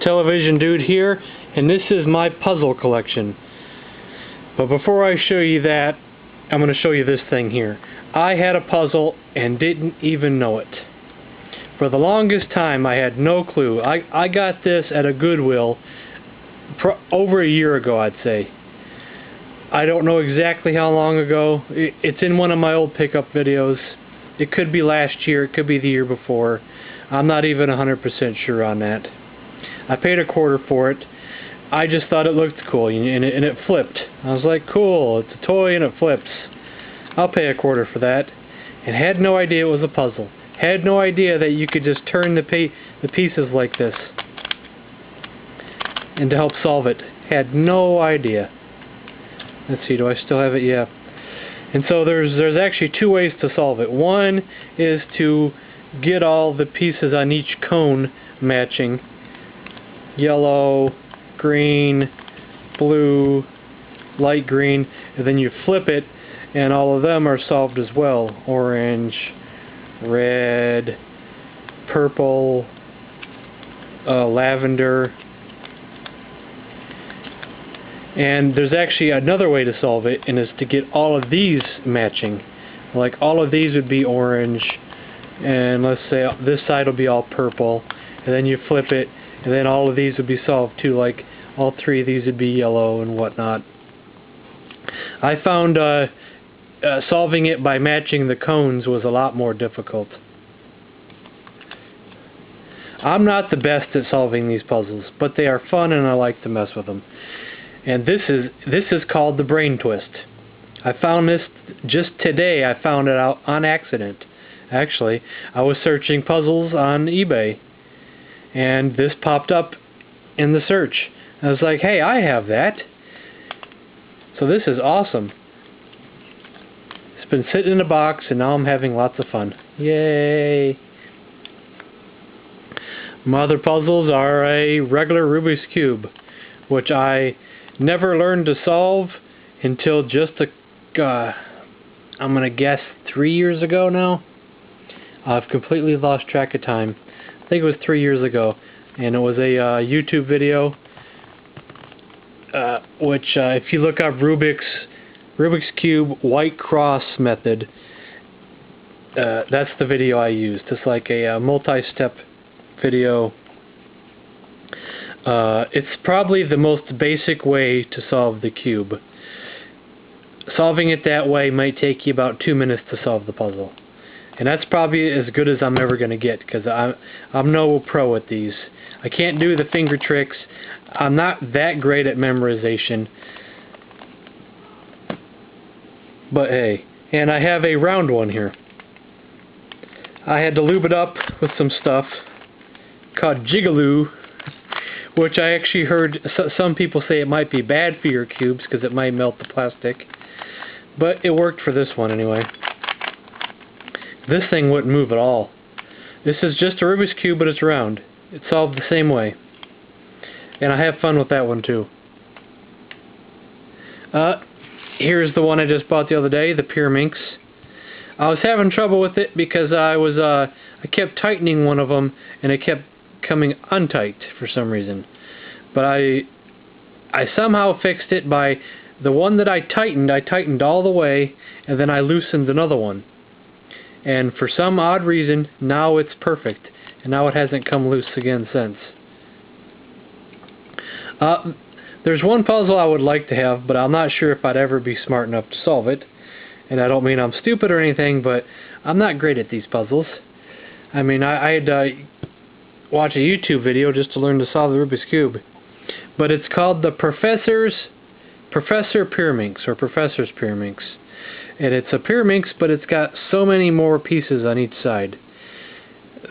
Television Dude here, and this is my puzzle collection. But before I show you that, I'm going to show you this thing here. I had a puzzle and didn't even know it. For the longest time I had no clue. I got this at a Goodwill over a year ago, I'd say. I don't know exactly how long ago. It's in one of my old pickup videos. It could be last year, it could be the year before. I'm not even 100% sure on that. I paid $0.25 for it. I just thought it looked cool, and it flipped. I was like, cool, it's a toy and it flips. I'll pay $0.25 for that. And had no idea it was a puzzle. Had no idea that you could just turn the pieces like this and to help solve it. Had no idea. Let's see, do I still have it? Yeah. And so there's actually two ways to solve it. One is to get all the pieces on each cone matching. Yellow, green, blue, light green, and then you flip it and all of them are solved as well. Orange, red, purple, lavender. And there's actually another way to solve it, and is to get all of these matching. Like all of these would be orange, and let's say this side will be all purple, and then you flip it, and then all of these would be solved too, like all three of these would be yellow and whatnot. I found solving it by matching the cones was a lot more difficult. I'm not the best at solving these puzzles, but they are fun and I like to mess with them. And this is called the brain twist. I found this just today. I found it out on accident. Actually, I was searching puzzles on eBay, and this popped up in the search. I was like, hey, I have that. So this is awesome. It's been sitting in a box, and now I'm having lots of fun. Yay! My other puzzles are a regular Rubik's Cube, which I never learned to solve until just I'm gonna guess 3 years ago now. I've completely lost track of time. I think it was 3 years ago, and it was a YouTube video which if you look up Rubik's Cube white cross method, that's the video I used. It's like a multi-step video. It's probably the most basic way to solve the cube. Solving it that way might take you about 2 minutes to solve the puzzle. And that's probably as good as I'm ever going to get, because I'm no pro at these. I can't do the finger tricks. I'm not that great at memorization. But hey, and I have a round one here. I had to lube it up with some stuff called Jigaloo, which I actually heard some people say it might be bad for your cubes because it might melt the plastic. But it worked for this one anyway. This thing wouldn't move at all. This is just a Rubik's Cube, but it's round. It's solved the same way. And I have fun with that one too. Here's the one I just bought the other day, the Pyraminx. I was having trouble with it because I kept tightening one of them and it kept coming untight for some reason. But I somehow fixed it by the one that I tightened all the way, and then I loosened another one. And for some odd reason, now it's perfect. And now it hasn't come loose again since. There's one puzzle I would like to have, but I'm not sure if I'd ever be smart enough to solve it. And I don't mean I'm stupid or anything, but I'm not great at these puzzles. I mean, I had to watch a YouTube video just to learn to solve the Rubik's Cube. But it's called the Professor Pyraminx, or Professor's Pyraminx. And it's a Pyraminx, but it's got so many more pieces on each side.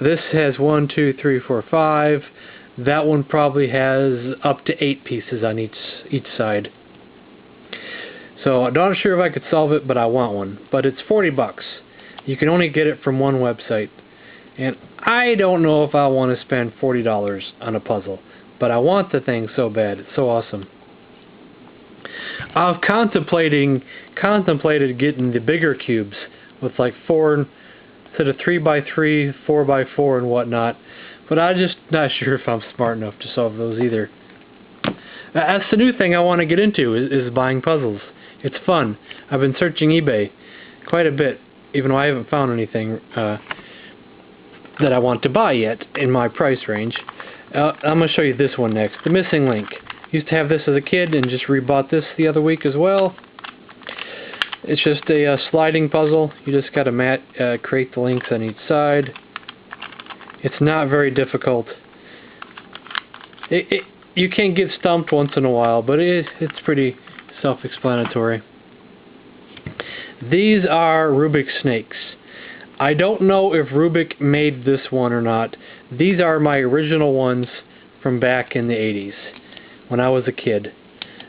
This has 1, 2, 3, 4, 5. That one probably has up to 8 pieces on each side. So I'm not sure if I could solve it, but I want one. But it's $40. You can only get it from one website. And I don't know if I want to spend $40 on a puzzle. But I want the thing so bad. It's so awesome. I've contemplated getting the bigger cubes with like 4 instead of 3x3, 4x4 and whatnot. but I'm just not sure if I'm smart enough to solve those either. That's the new thing I want to get into, is buying puzzles. It's fun. I've been searching eBay quite a bit, even though I haven't found anything that I want to buy yet in my price range. I'm going to show you this one next. The Missing Link. Used to have this as a kid and just rebought this the other week as well. It's just a sliding puzzle. You just got to create the links on each side. It's not very difficult. You can get stumped once in a while, but it's pretty self-explanatory. These are Rubik snakes. I don't know if Rubik made this one or not. These are my original ones from back in the 80s, when I was a kid.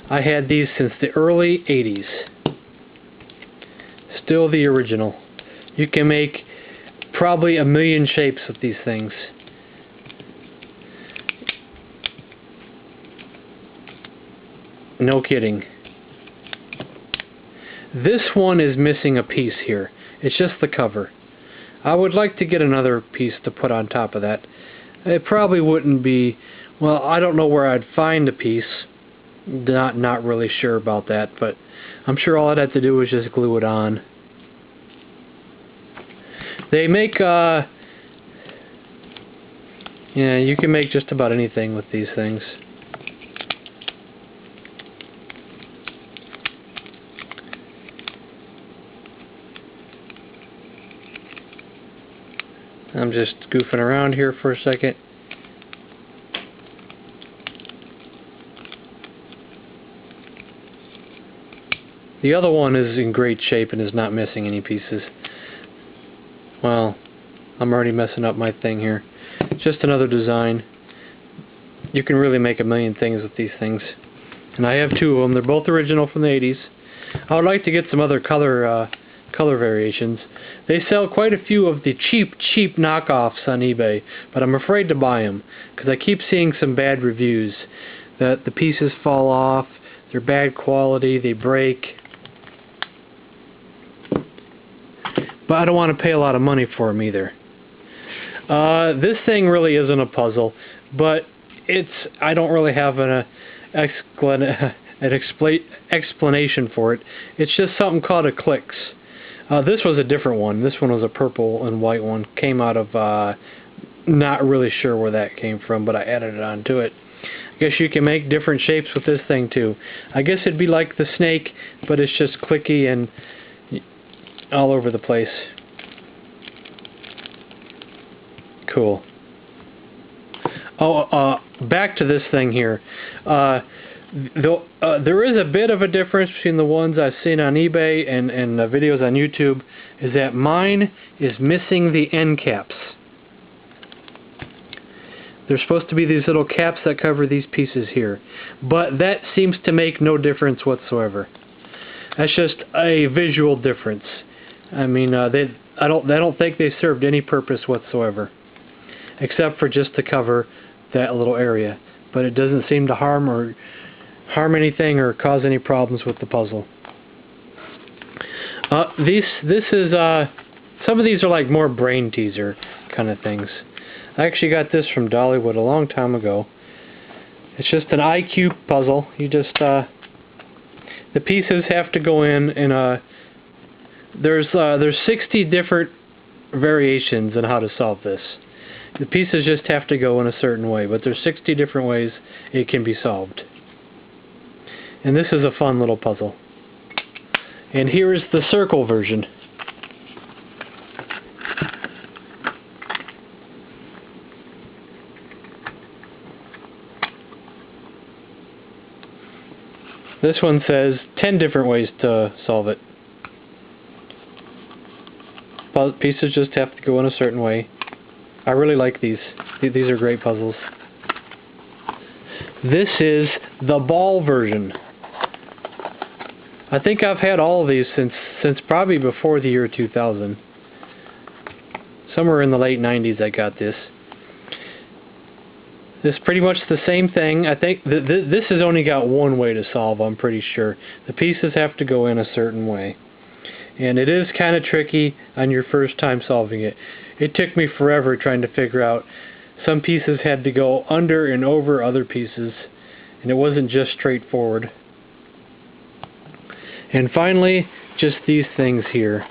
I had these since the early 80s. Still the original. You can make probably 1 million shapes with these things. No kidding. This one is missing a piece here. It's just the cover. I would like to get another piece to put on top of that. It probably wouldn't be... Well, I don't know where I'd find a piece. Not really sure about that, but I'm sure all I'd have to do is just glue it on. They make... Yeah, you can make just about anything with these things. I'm just goofing around here for a second. The other one is in great shape and is not missing any pieces. Well, I'm already messing up my thing here. Just another design. You can really make 1 million things with these things. And I have 2 of them. They're both original from the 80s. I would like to get some other color variations. They sell quite a few of the cheap knockoffs on eBay, but I'm afraid to buy them because I keep seeing some bad reviews that the pieces fall off, they're bad quality, they break. But I don't want to pay a lot of money for them either. This thing really isn't a puzzle, but I don't really have an explanation for it. It's just something called a clicks. This was a different one. This one was a purple and white one. Came out of, not really sure where that came from, but I added it onto it. I guess you can make different shapes with this thing too. I guess it'd be like the snake, but it's just clicky and all over the place. Cool. Oh, back to this thing here. There is a bit of a difference between the ones I've seen on eBay and the videos on YouTube, is that mine is missing the end caps. There's supposed to be these little caps that cover these pieces here, but that seems to make no difference whatsoever. That's just a visual difference. I mean, I don't think they served any purpose whatsoever, except for just to cover that little area. But it doesn't seem to harm anything or cause any problems with the puzzle. Some of these are like more brain teaser kind of things. I actually got this from Dollywood a long time ago. It's just an IQ puzzle. You just the pieces have to go in a... There's 60 different variations on how to solve this. The pieces just have to go in a certain way, but there's 60 different ways it can be solved. And this is a fun little puzzle. And here is the circle version. This one says 10 different ways to solve it. Pieces just have to go in a certain way. I really like these. These are great puzzles. This is the ball version. I think I've had all of these since probably before the year 2000. Somewhere in the late 90s I got this. This is pretty much the same thing. I think this has only got one way to solve, I'm pretty sure. The pieces have to go in a certain way. And it is kind of tricky on your first time solving it. It took me forever trying to figure out some pieces had to go under and over other pieces, and it wasn't just straightforward. And finally, just these things here.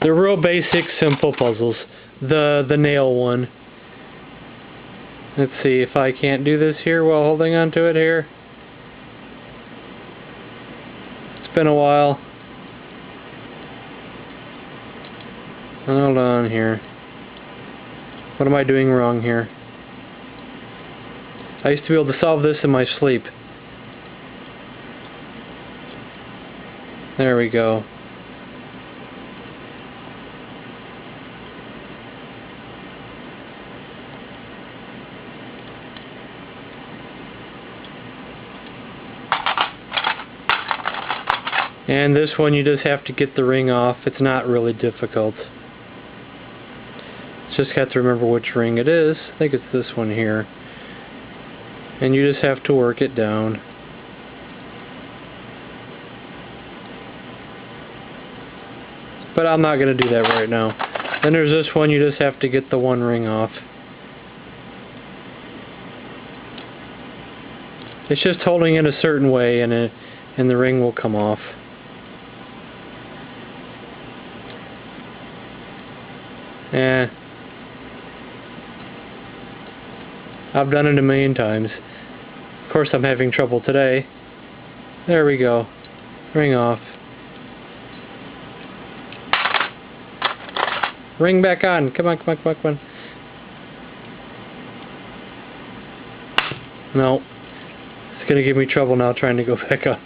They're real basic, simple puzzles. The nail one. Let's see if I can't do this here while holding on to it here. It's been a while. Hold on here. What am I doing wrong here? I used to be able to solve this in my sleep. There we go. And this one you just have to get the ring off. It's not really difficult. Just have to remember which ring it is. I think it's this one here. And you just have to work it down. But I'm not going to do that right now. Then there's this one, you just have to get the one ring off. It's just holding it a certain way and the ring will come off. I've done it a million times. Of course I'm having trouble today. There we go. Ring off. Ring back on. Come on, come on, come on, come on. No. It's gonna give me trouble now trying to go back on.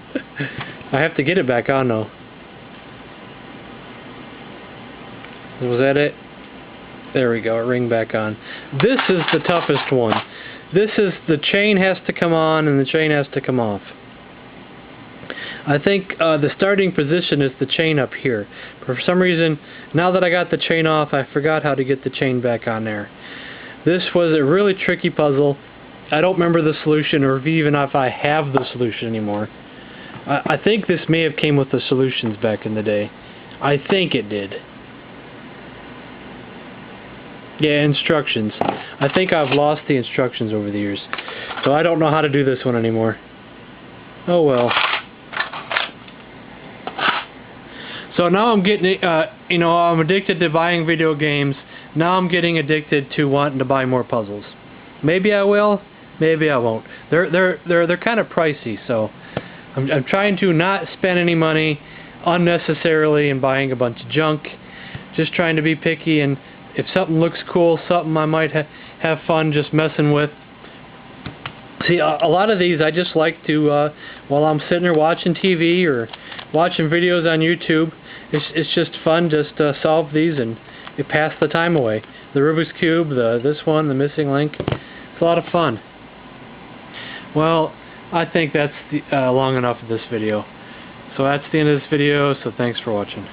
I have to get it back on though. Was that it? There we go, ring back on. This is the toughest one. This is, the chain has to come on and the chain has to come off. I think the starting position is the chain up here. But for some reason, now that I got the chain off, I forgot how to get the chain back on there. This was a really tricky puzzle. I don't remember the solution, or even if I have the solution anymore. I think this may have came with the solutions back in the day. I think it did. Yeah, instructions. I think I've lost the instructions over the years. So I don't know how to do this one anymore. Oh well. So now I'm getting, I'm addicted to buying video games. Now I'm getting addicted to wanting to buy more puzzles. Maybe I will, maybe I won't. They're kind of pricey, so I'm trying to not spend any money unnecessarily in buying a bunch of junk. Just trying to be picky, and if something looks cool, something I might have fun just messing with. See, a lot of these I just like to, while I'm sitting there watching TV or watching videos on YouTube, it's just fun just to solve these and pass the time away. The Rubik's Cube, this one, the missing link, it's a lot of fun. Well, I think that's long enough of this video. So that's the end of this video, so thanks for watching.